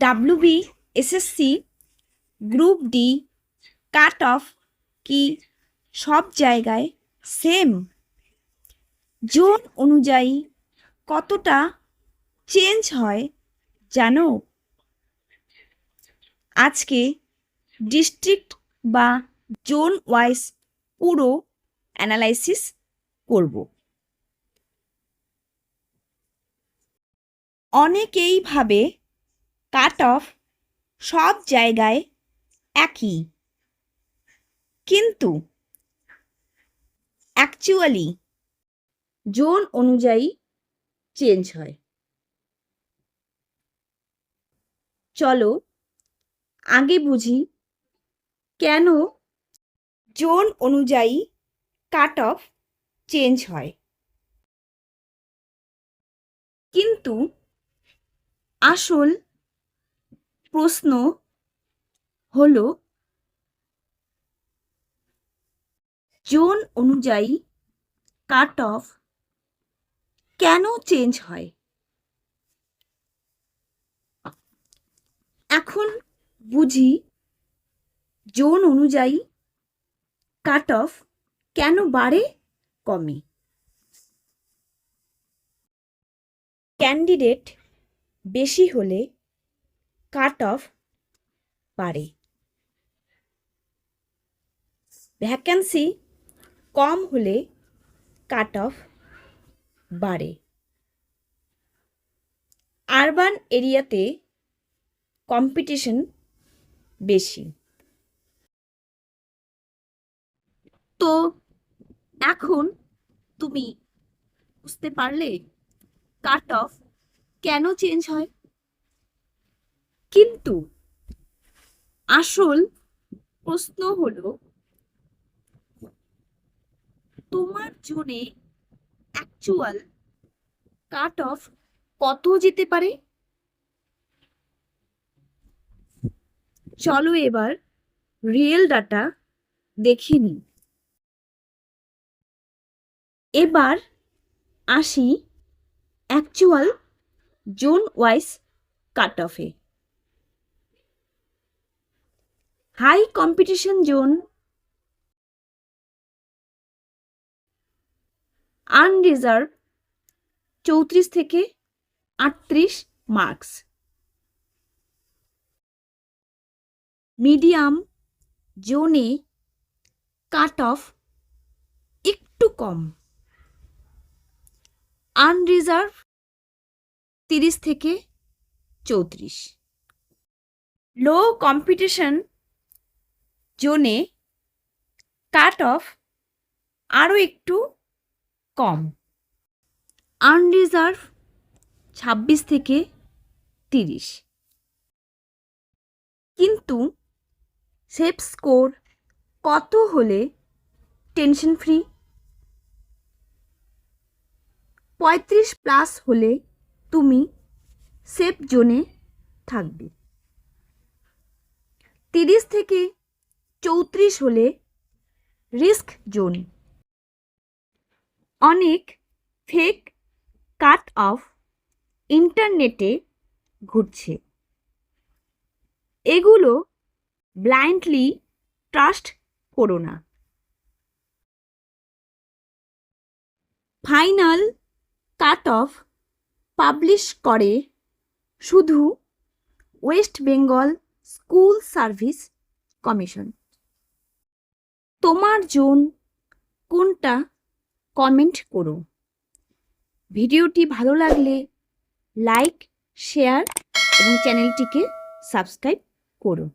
WB SSC group D cut off কি সব জায়গায় সেম? জোন অনুযায়ী কতটা চেঞ্জ হয় জানো? আজকে ডিস্ট্রিক্ট বা জোন ওয়াইজ পুরো অ্যানালাইসিস করব। অনেকেই ভাবে কাট অফ সব জায়গায় একই, কিন্তু অ্যাকচুয়ালি জোন অনুযায়ী চেঞ্জ হয়। চলো আগে বুঝি কেন জোন অনুযায়ী কাট অফ চেঞ্জ হয়। কিন্তু আসল প্রশ্ন হলো জোন অনুযায়ী কাট অফ কেন চেঞ্জ হয়? এখন বুঝি জোন অনুযায়ী কাট অফ কেন বাড়ে কমে। ক্যান্ডিডেট বেশি হলে কাট অফ বাড়ে, ভ্যাকেন্সি কম হলে কাট অফ বাড়ে, আরবান এরিয়াতে কম্পিটিশন বেশি। তো এখন তুমি বুঝতে পারলে কাট অফ কেন চেঞ্জ হয়। কিন্তু আসল প্রশ্ন হলো তোমার জোনে অ্যাকচুয়াল কাট অফ কত যেতে পারে? চলো এবার রিয়েল ডাটা দেখে নিই। এবার আসি অ্যাকচুয়াল জোন ওয়াইজ কাট অফে। হাই কম্পিটিশন জোন আনরিজার্ভ 34 থেকে 38 মার্কস, মিডিয়াম জোনে কাট অফ একটু কম, আনরিজার্ভ 30 থেকে 34, লো কম্পিটিশন জোনে কাট অফ আরও একটু কম, আনরিজার্ভ 26 থেকে 30। কিন্তু সেফ স্কোর কত হলে টেনশন ফ্রি? 35+ হলে তুমি সেফ জোনে থাকবে, 30 থেকে 34 হলে রিস্ক জোন। অনেক ফেক কাট অফ ইন্টারনেটে ঘুরছে, এগুলো ব্লাইন্ডলি ট্রাস্ট করো না। ফাইনাল কাট অফ পাবলিশ করে শুধু West Bengal school service commission. তোমার জোন কোনটা কমেন্ট করো। ভিডিওটি ভালো লাগলে লাইক, শেয়ার এবং চ্যানেলটিকে সাবস্ক্রাইব করো।